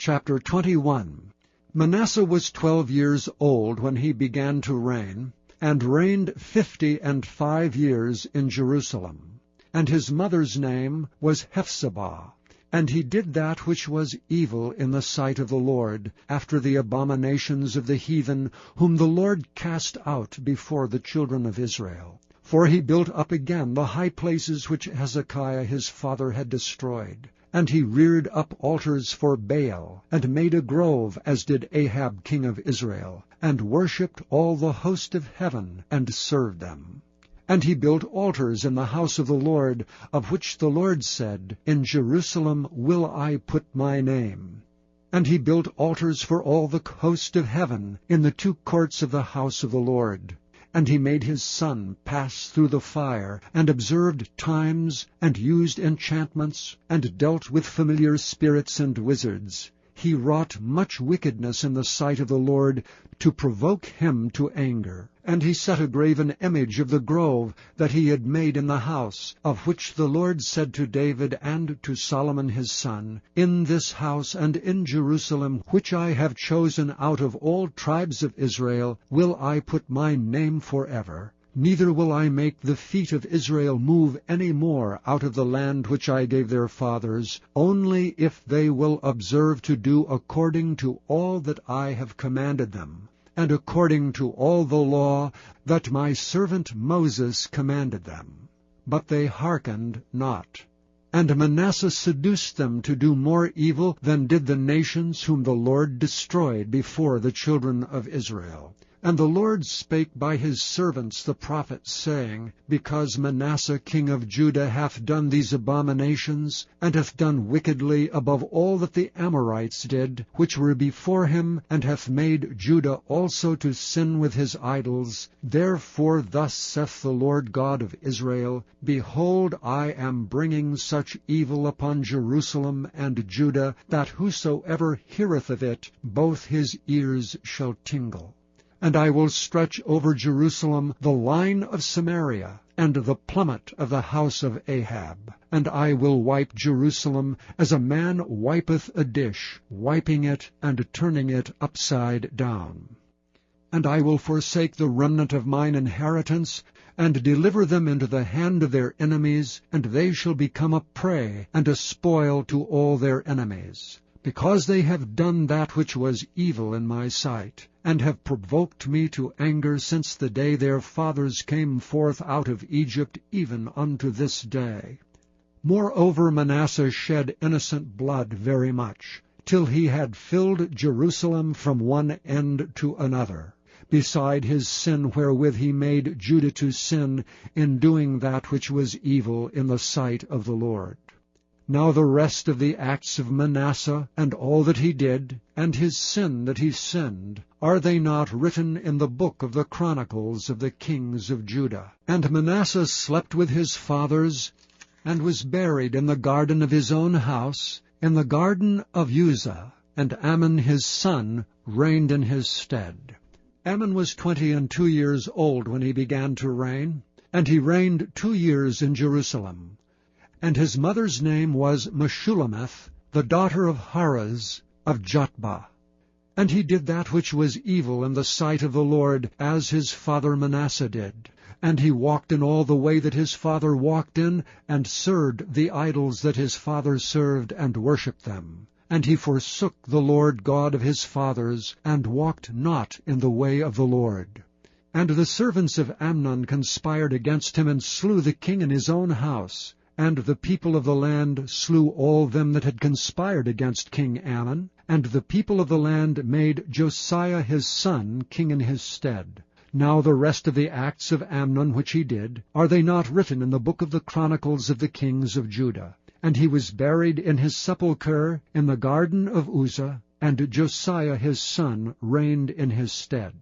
Chapter 21. Manasseh was 12 years old when he began to reign, and reigned 55 years in Jerusalem. And his mother's name was Hephzibah. And he did that which was evil in the sight of the Lord, after the abominations of the heathen, whom the Lord cast out before the children of Israel. For he built up again the high places which Hezekiah his father had destroyed. And he reared up altars for Baal, and made a grove, as did Ahab king of Israel, and worshipped all the host of heaven, and served them. And he built altars in the house of the Lord, of which the Lord said, In Jerusalem will I put my name. And he built altars for all the host of heaven, in the 2 courts of the house of the Lord. And he made his son pass through the fire, and observed times, and used enchantments, and dealt with familiar spirits and wizards. He wrought much wickedness in the sight of the Lord, to provoke him to anger. And he set a graven image of the grove that he had made in the house, of which the Lord said to David and to Solomon his son, In this house and in Jerusalem, which I have chosen out of all tribes of Israel, will I put my name forever. Neither will I make the feet of Israel move any more out of the land which I gave their fathers, only if they will observe to do according to all that I have commanded them, and according to all the law that my servant Moses commanded them. But they hearkened not. And Manasseh seduced them to do more evil than did the nations whom the Lord destroyed before the children of Israel. And the Lord spake by his servants the prophets, saying, Because Manasseh king of Judah hath done these abominations, and hath done wickedly above all that the Amorites did, which were before him, and hath made Judah also to sin with his idols, therefore thus saith the Lord God of Israel, Behold, I am bringing such evil upon Jerusalem and Judah, that whosoever heareth of it, both his ears shall tingle. And I will stretch over Jerusalem the line of Samaria, and the plummet of the house of Ahab. And I will wipe Jerusalem as a man wipeth a dish, wiping it and turning it upside down. And I will forsake the remnant of mine inheritance, and deliver them into the hand of their enemies, and they shall become a prey and a spoil to all their enemies. Because they have done that which was evil in my sight, and have provoked me to anger since the day their fathers came forth out of Egypt, even unto this day. Moreover Manasseh shed innocent blood very much, till he had filled Jerusalem from one end to another, beside his sin wherewith he made Judah to sin in doing that which was evil in the sight of the Lord. Now the rest of the acts of Manasseh, and all that he did, and his sin that he sinned, are they not written in the book of the chronicles of the kings of Judah? And Manasseh slept with his fathers, and was buried in the garden of his own house, in the garden of Uzzah, and Amon his son reigned in his stead. Amon was 22 years old when he began to reign, and he reigned 2 years in Jerusalem. And his mother's name was Meshullemeth, the daughter of Haraz of Jotbah. And he did that which was evil in the sight of the Lord, as his father Manasseh did. And he walked in all the way that his father walked in, and served the idols that his father served, and worshipped them. And he forsook the Lord God of his fathers, and walked not in the way of the Lord. And the servants of Amnon conspired against him, and slew the king in his own house. And the people of the land slew all them that had conspired against King Amon, and the people of the land made Josiah his son king in his stead. Now the rest of the acts of Amnon which he did, are they not written in the book of the chronicles of the kings of Judah? And he was buried in his sepulchre in the garden of Uzzah, and Josiah his son reigned in his stead.